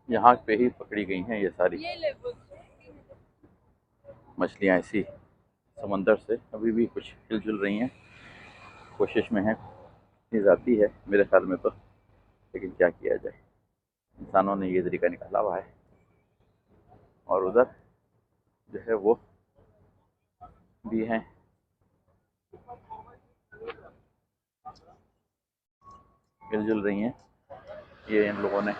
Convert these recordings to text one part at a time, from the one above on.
यहाँ पे ही पकड़ी गई हैं ये सारी मछलियाँ इसी समंदर से। अभी भी कुछ हिलजुल रही हैं, कोशिश में है इतनी जाती है मेरे ख्याल में तो, लेकिन क्या किया जाए, इंसानों ने ये तरीका निकाला हुआ है। और उधर जो है वो भी हैं, हिलजुल रही हैं। ये इन लोगों ने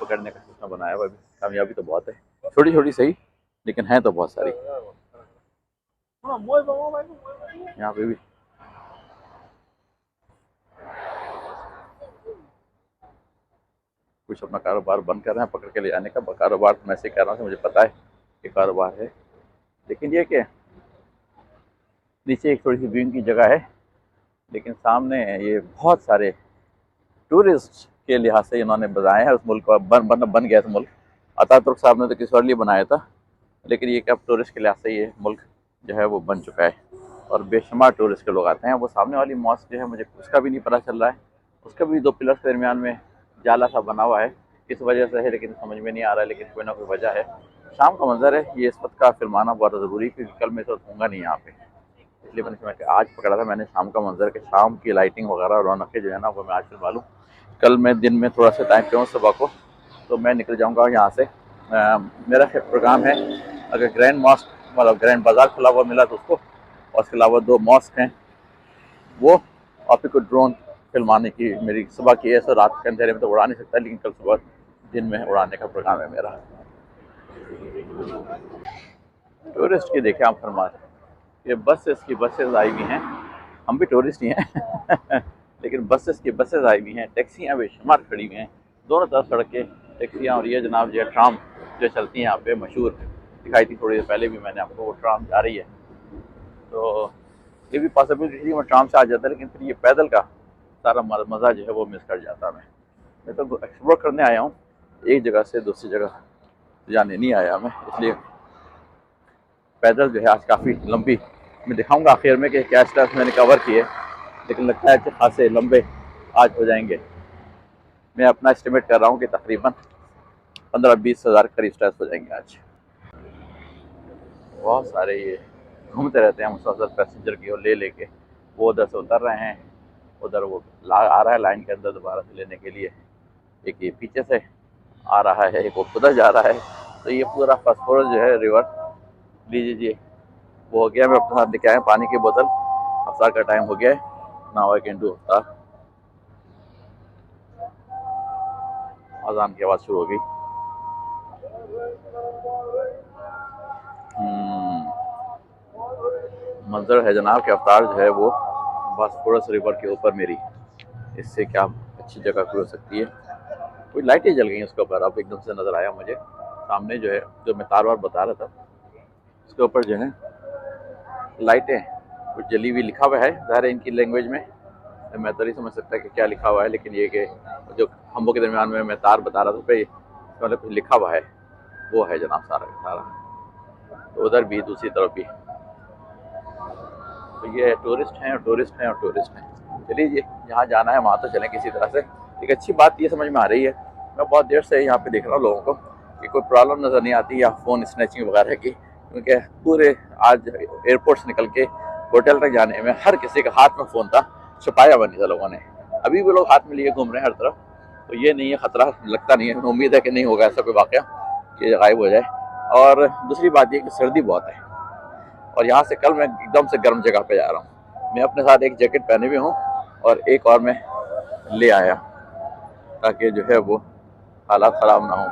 पकड़ने का सिस्टम बनाया हुआ है। कामयाबी तो बहुत है, छोटी छोटी सही, लेकिन है तो बहुत सारी। यहाँ पे भी कुछ अपना कारोबार बंद कर रहे हैं, पकड़ के ले जाने का कारोबार। तो मैं ऐसे कह रहा हूँ, मुझे पता है कि कारोबार है, लेकिन ये कि नीचे एक थोड़ी सी व्यूइंग की जगह है, लेकिन सामने ये बहुत सारे टूरिस्ट के लिहाज से इन्होंने बनाया है उस मुल्क को। बन गया था मुल्क। अतातुर्क साहब ने तो किसी और लिए बनाया था, लेकिन ये कि अब टूरिस्ट के लिहाज से ये मुल्क जो है वो बन चुका है और बेशुमार टूरिस्ट के लोग आते हैं। वो सामने वाली मॉस्क जो है, मुझे उसका भी नहीं पता चल रहा है, उसका भी दो पिलर्स के दरमियान में जाला सा बना हुआ है, किस वजह से है लेकिन समझ में नहीं आ रहा है, लेकिन कोई ना कोई वजह है। शाम का मंजर है ये, इस वक्त का फिल्माना बहुत ज़रूरी, क्योंकि कल मैं इस वक्त होऊंगा नहीं यहाँ पे, इसलिए मैंने समझा कि आज पकड़ा था मैंने शाम का मंजर के, शाम की लाइटिंग वगैरह रौनकें जो है ना वो मैं आज फिल्मा लूँ। कल मैं दिन में थोड़ा सा टाइम पे हूँ सुबह को, तो मैं निकल जाऊँगा यहाँ से। मेरा प्रोग्राम है, अगर ग्रैंड मॉस्क मतलब ग्रैंड बाजार खुला हुआ मिला तो उसको, और उसके अलावा दो मॉस्क हैं वो, और फिर कोई ड्रोन फिल्माने की मेरी सुबह की है। सो रात के अंधेरे में तो उड़ा नहीं सकता, लेकिन कल सुबह दिन में उड़ाने का प्रोग्राम है मेरा। टूरिस्ट की देखे आप फरमा, ये बसेस की बसेस आई हुई हैं, हम भी टूरिस्ट ही हैं लेकिन बसेस की बसेस आई हुई हैं, टैक्सियाँ बेशुमार खड़ी हुई हैं दोनों तरफ सड़कें, टैक्सियाँ। और ये जनाब जो है ट्राम जो चलती हैं यहाँ पे, मशहूर दिखाई थी थोड़ी देर पहले भी मैंने आपको, वो ट्राम जा रही है। तो ये भी पॉसिबिलिटी थी मैं ट्राम से आ जाता, लेकिन फिर ये पैदल का सारा मज़ा जो है वो मिस कर जाता। मैं तो एक्सप्लोर करने आया हूँ, एक जगह से दूसरी जगह जाने नहीं आया मैं, इसलिए पैदल जो है आज काफ़ी लंबी, मैं दिखाऊंगा आखिर में कि क्या स्टेप्स मैंने कवर किए, लेकिन लगता है कि खासे लंबे आज हो जाएंगे। मैं अपना एस्टिमेट कर रहा हूँ कि तकरीबन 15-20 हज़ार करीब स्टेप्स हो जाएंगे आज। बहुत सारे ये घूमते रहते हैं मुसलसल पैसेंजर की और ले लेके, वो उधर से उतर रहे हैं, उधर वो आ रहा है लाइन के अंदर दोबारा से लेने के लिए, एक ये पीछे से आ रहा है, एक वो उधर जा रहा है। तो ये पूरा फास्फोरस जो है रिवर लीजिए, वो हो गया। मैं अपने साथ लेके आया पानी की बोतल, अफ्तार का टाइम हो गया है, नाउ आई कैन डू अफ्तार। अजान की आवाज़ शुरू हो गई। मंजर है जनाब कि अफ्तार जो है वो फास्फोरस रिवर के ऊपर मेरी, इससे क्या अच्छी जगह कोई हो सकती है। कोई लाइटें जल गई उसके ऊपर, अब एकदम से नज़र आया मुझे सामने जो है, जो मैं तार वार बता रहा था उसके ऊपर जो है लाइटें कुछ जली हुई, लिखा हुआ है ज़ाहिर है इनकी लैंग्वेज में, मैं तो नहीं समझ सकता कि क्या लिखा हुआ है, लेकिन ये कि जो खम्भों के दरमियान में मैं तार बता रहा था पे मतलब कुछ लिखा हुआ है, वो है जनाब सारा सारा। तो उधर भी दूसरी तरफ भी, तो ये टूरिस्ट हैं और टूरिस्ट हैं और टूरिस्ट हैं। चलिए जी, जहाँ जाना है वहाँ तो चलें किसी तरह से। एक अच्छी बात ये समझ में आ रही है, मैं बहुत देर से यहाँ पे देख रहा हूँ लोगों को कि कोई प्रॉब्लम नज़र नहीं आती या फ़ोन स्नैचिंग वगैरह की, क्योंकि पूरे आज एयरपोर्ट से निकल के होटल तक जाने में हर किसी के हाथ में फ़ोन था, छुपाया हुआ नहीं था लोगों ने, अभी भी लोग हाथ में लिए घूम रहे हैं हर तरफ। तो ये नहीं है ख़तरा, लगता नहीं है, उम्मीद है कि नहीं होगा ऐसा कोई वाक़या कि गायब हो जाए। और दूसरी बात ये कि सर्दी बहुत है, और यहाँ से कल मैं एकदम से गर्म जगह पे जा रहा हूँ। मैं अपने साथ एक जैकेट पहने हुए हूँ और एक और मैं ले आया, ताकि जो है वो हालात ख़राब ना हो।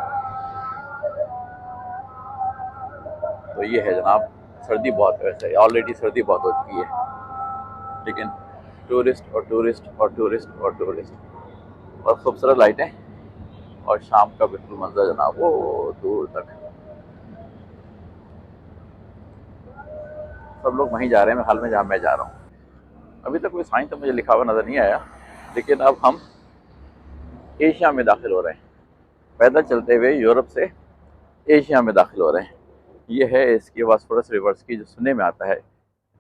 तो ये है जनाब, सर्दी बहुत है, वैसे ऑलरेडी सर्दी बहुत हो चुकी है, लेकिन टूरिस्ट और टूरिस्ट और टूरिस्ट और टूरिस्ट और खूबसूरत लाइटें और शाम का बिल्कुल मंजर जनाब वो दूर तक, सब लोग वहीं जा रहे हैं मैं हाल में जहाँ मैं जा रहा हूँ। अभी तक कोई साइन तो मुझे लिखा हुआ नज़र नहीं आया, लेकिन अब हम एशिया में दाखिल हो रहे हैं, पैदल चलते हुए यूरोप से एशिया में दाखिल हो रहे हैं। ये है इसकी फास्फोरस रिवर्स की, जो सुनने में आता है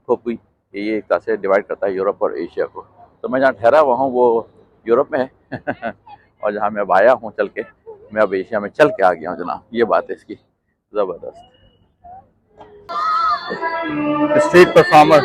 खोपी, ये एक तरह से डिवाइड करता है यूरोप और एशिया को। तो मैं जहाँ ठहरा हुआ हूँ वो यूरोप में है और जहाँ मैं अब आया हूँ चल के मैं अब एशिया में चल के आ गया हूँ जनाब, ये बात है इसकी। ज़बरदस्त स्ट्रीट परफॉर्मर।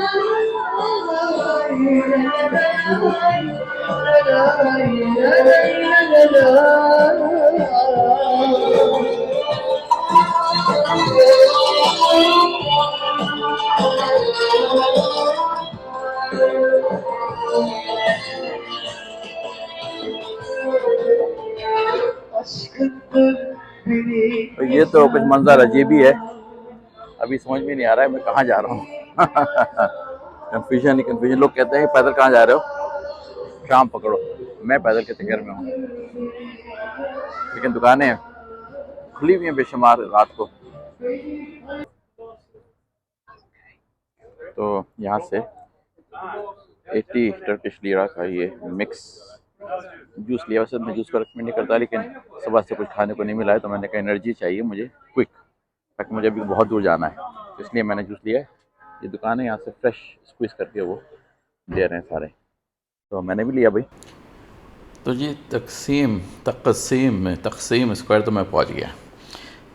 तो ये तो कुछ मंजर अजीब ही है, अभी समझ में नहीं आ रहा है मैं कहाँ जा रहा हूँ। कंफ्यूजन ही कंफ्यूजन। लोग कहते हैं पैदल कहाँ जा रहे हो, शाम पकड़ो। मैं पैदल के चक्कर में हूँ, लेकिन दुकानें खुली हुई हैं बेशुमार रात को। तो यहाँ से 80 टर्किश लीरा का ये मिक्स जूस लिया। वैसे मैं जूस को रिकमेंड नहीं करता, लेकिन सुबह से कुछ खाने को नहीं मिला है तो मैंने कहा एनर्जी चाहिए मुझे क्विक, ताकि मुझे अभी बहुत दूर जाना है, तो इसलिए मैंने जूस लिया है। ये दुकान है, यहाँ से फ्रेश स्क्वीज़ करके वो दे रहे हैं सारे, तो मैंने भी लिया भाई। तो जी तकसीम स्क्वायर तो मैं पहुँच गया।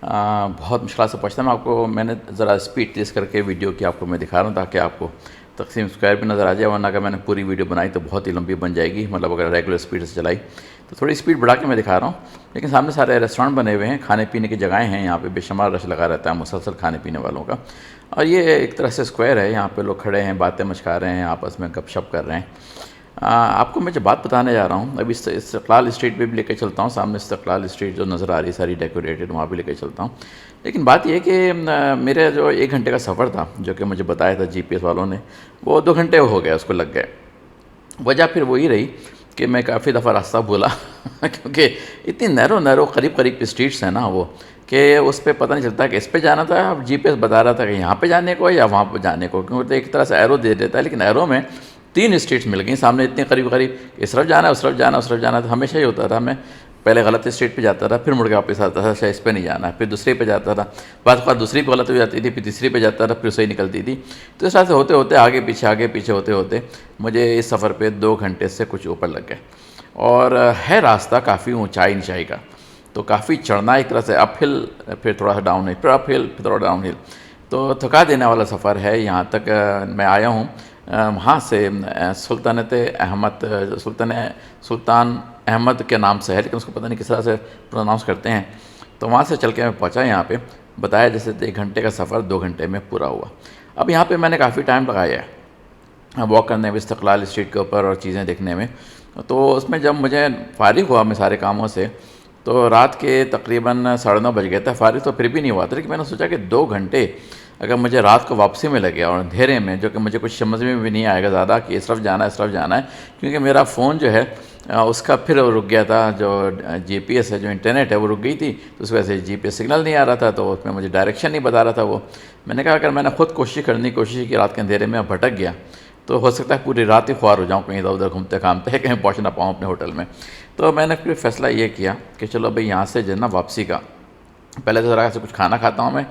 बहुत मुश्किल से पहुँचता मैं आपको, मैंने ज़रा स्पीड तेज़ करके वीडियो की आपको मैं दिखा रहा हूँ ताकि आपको तकसीम स्क्वायर भी नज़र आ जाए, वरना अगर मैंने पूरी वीडियो बनाई तो बहुत ही लंबी बन जाएगी, मतलब अगर रेगुलर स्पीड से चलाई तो थोड़ी स्पीड बढ़ा के मैं दिखा रहा हूँ। लेकिन सामने सारे रेस्टोरेंट बने हुए हैं, खाने पीने की जगहें हैं, यहाँ पे बेशुमार रश लगा रहता है मुसलसल खाने पीने वालों का। और ये एक तरह से स्क्वायर है, यहाँ पे लोग खड़े हैं, बातें मचका रहे हैं, आपस में गपशप कर रहे हैं। आपको मैं जो बात बताने जा रहा हूँ, अभी इस्तिक़लाल स्ट्रीट पे भी लेकर चलता हूँ, सामने इस्तिक़लाल स्ट्रीट जो नज़र आ रही है सारी डेकोरेटेड, वहाँ भी लेकर चलता हूँ। लेकिन बात यह कि मेरा जो 1 घंटे का सफ़र था जो कि मुझे बताया था जीपीएस वालों ने, वो 2 घंटे हो गए, उसको लग गए। वजह फिर वही रही कि मैं काफ़ी दफ़ा रास्ता भूला क्योंकि इतनी नैरो करीब स्ट्रीट्स हैं ना वो, कि उस पर पता नहीं चलता कि इस पे जाना था, अब जीपीएस बता रहा था कि यहाँ पे जाने को या वहाँ पे जाने को, क्योंकि तो एक तरह से एरो दे देता है, लेकिन एरो में 3 स्ट्रीट्स मिल गई सामने, इतने करीब इस तरफ जाना है उस तरफ जाना उस तरफ जाना। तो हमेशा ही होता था, मैं पहले गलत स्ट्रीट पे जाता था, फिर मुड़ के वापस आता था, शायद इस पे नहीं जाना है, फिर दूसरे पे जाता था, बाद दूसरी पे गलत हो जाती थी, फिर तीसरी पे जाता था, फिर सही निकलती थी। तो इस तरह से होते होते आगे पीछे होते होते मुझे इस सफ़र पे 2 घंटे से कुछ ऊपर लग गए। और है रास्ता काफ़ी ऊंचाई नीचाई का, तो काफ़ी चढ़ना, एक तरह से अप हिल, फिर थोड़ा सा डाउन हिल, फिर अप हिल, फिर थोड़ा डाउन हिल, तो थका देने वाला सफ़र है। यहाँ तक मैं आया हूँ वहाँ से सुल्तान अहमद के नाम से है, लेकिन उसको पता नहीं किस तरह से प्रोनाउंस करते हैं। तो वहाँ से चल के मैं पहुँचा यहाँ पे, बताया जैसे 1 घंटे का सफ़र 2 घंटे में पूरा हुआ। अब यहाँ पे मैंने काफ़ी टाइम लगाया है वॉक करने में, इस्तिक़लाल स्ट्रीट के ऊपर और चीज़ें देखने में। तो उसमें जब मुझे फ़ारिग हुआ मैं सारे कामों से, तो रात के तकरीबन 9:30 बज गए थे। फ़ारिग तो फिर भी नहीं हुआ था, लेकिन मैंने सोचा कि 2 घंटे अगर मुझे रात को वापसी में लगे और अंधेरे में, जो कि मुझे कुछ समझ में भी नहीं आएगा ज़्यादा कि इस तरफ जाना है, क्योंकि मेरा फ़ोन जो है उसका फिर रुक गया था, जो जीपीएस है, जो इंटरनेट है, वो रुक गई थी, तो उस वजह से जीपीएस सिग्नल नहीं आ रहा था, तो उसमें मुझे डायरेक्शन नहीं बता रहा था वो। मैंने कहा अगर मैंने खुद कोशिश की रात के अंधेरे में भटक गया तो हो सकता है पूरी रात ही ख्वार हो जाऊँ, कहीं इधर उधर घूमते घामते कहीं पहुँच ना पाऊँ अपने होटल में। तो मैंने फिर फैसला ये किया कि चलो भाई यहाँ से जो है ना वापसी का, पहले तो ज़रा से कुछ खाना खाता हूँ मैं,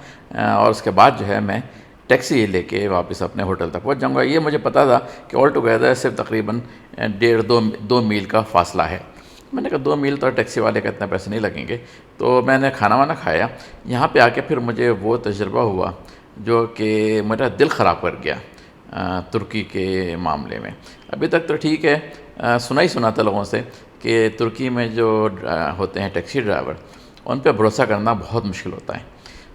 और उसके बाद जो है मैं टैक्सी लेके वापस अपने होटल तक पहुँच जाऊँगा। ये मुझे पता था कि ऑल टुगेदर सिर्फ तकरीबन 1.5-2 मील का फासला है। मैंने कहा 2 मील तो टैक्सी वाले का इतना पैसे नहीं लगेंगे। तो मैंने खाना वाना खाया। यहाँ पे आके फिर मुझे वो तजुर्बा हुआ जो कि मेरा दिल ख़राब कर गया तुर्की के मामले में। अभी तक तो ठीक है, सुना ही सुना था लोगों से कि तुर्की में जो होते हैं टैक्सी ड्राइवर, उन पर भरोसा करना बहुत मुश्किल होता है।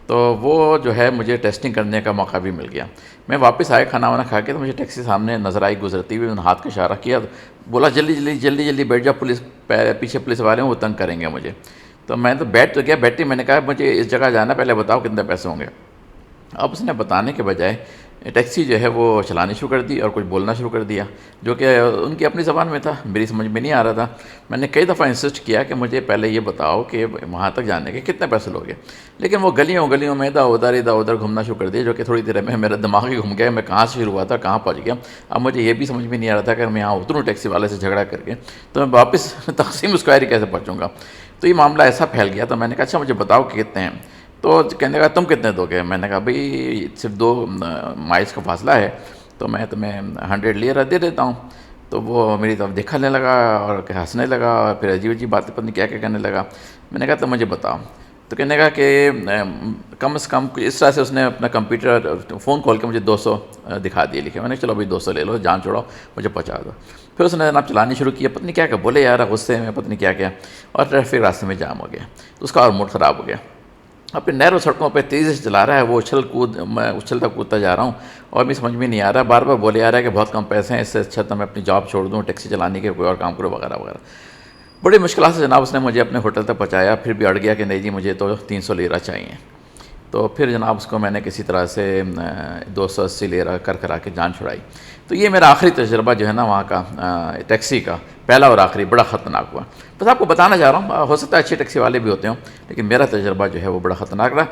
तो वो जो है मुझे टेस्टिंग करने का मौका भी मिल गया। मैं वापस आया खाना वाना खा के, तो मुझे टैक्सी सामने नज़र आई गुजरती हुई, मैंने हाथ का इशारा किया, बोला जल्दी बैठ जाओ, पुलिस पीछे पुलिस वाले हैं वो तंग करेंगे मुझे। तो मैं तो बैठ तो गया, बैठी, मैंने कहा मुझे इस जगह जाना, पहले बताओ कितने पैसे होंगे। अब उसने बताने के बजाय टैक्सी जो है वो चलानी शुरू कर दी और कुछ बोलना शुरू कर दिया, जो कि उनकी अपनी ज़बान में था, मेरी समझ में नहीं आ रहा था। मैंने कई दफ़ा इंसिस्ट किया कि मुझे पहले ये बताओ कि वहाँ तक जाने के कितने पैसे लोगे, लेकिन वो गलियों में इधर उधर घूमना शुरू कर दिया, जो कि थोड़ी देर में मेरा दिमाग ही घूम गया, मैं कहाँ से शुरू हुआ था कहाँ पहुँच गया। अब मुझे ये भी समझ में नहीं आ रहा था कि मैं यहाँ उतरूँ टैक्सी वाले से झगड़ा करके, तो मैं वापस तकसीम स्क्वायर कैसे पहुँचूँगा। तो ये मामला ऐसा फैल गया। तो मैंने कहा अच्छा मुझे बताओ कि कितने हैं। तो कहने लगा तुम कितने दोगे। मैंने कहा भाई सिर्फ 2 माइल्स का फासला है, तो मैं तुम्हें 100 लिरा दे देता हूँ। तो वो मेरी तरफ देखने लगा और हंसने लगा और फिर अजीब अजीब बातें पता नहीं क्या क्या कहने लगा। मैंने कहा तो मुझे बताओ। तो कहने लगा कि कम से कम इस तरह से उसने अपना कंप्यूटर फ़ोन खोल के मुझे 200 दिखा दिए लिखे। मैंने चलो भाई 200 ले लो, जान छोड़ो, मुझे पहुँचा दो। फिर उसने जनाब चलानी शुरू किया, पता नहीं क्या क्या बोले यार गुस्से में, पता नहीं क्या क्या, और ट्रैफिक रास्ते में जाम हो गया। तो उसका और मूड ख़राब हो गया। अपनी नैरो सड़कों पे तेज़ी से चला रहा है वो, मैं उछलता कूदता जा रहा हूँ और मुझे समझ में नहीं आ रहा, बार बार बोले आ रहा है कि बहुत कम पैसे हैं, इससे अच्छा तो मैं अपनी जॉब छोड़ दूँ, टैक्सी चलाने के कोई और काम करो वगैरह वगैरह। बड़ी मुश्किल से जनाब उसने मुझे अपने होटल तक पहुँचाया, फिर भी अड़ गया कि नहीं जी मुझे तो 300 लेरा चाहिए। तो फिर जनाब उसको मैंने किसी तरह से 280 लेरा कर करा के जान छुड़ाई। तो ये मेरा आखिरी तजुर्बा जो है ना वहाँ का टैक्सी का, पहला और आखिरी, बड़ा ख़तरनाक हुआ। बस आपको बताना चाह रहा हूँ, हो सकता है अच्छे टैक्सी वाले भी होते हों, लेकिन मेरा तजुर्बा जो है वो बड़ा ख़तरनाक रहा।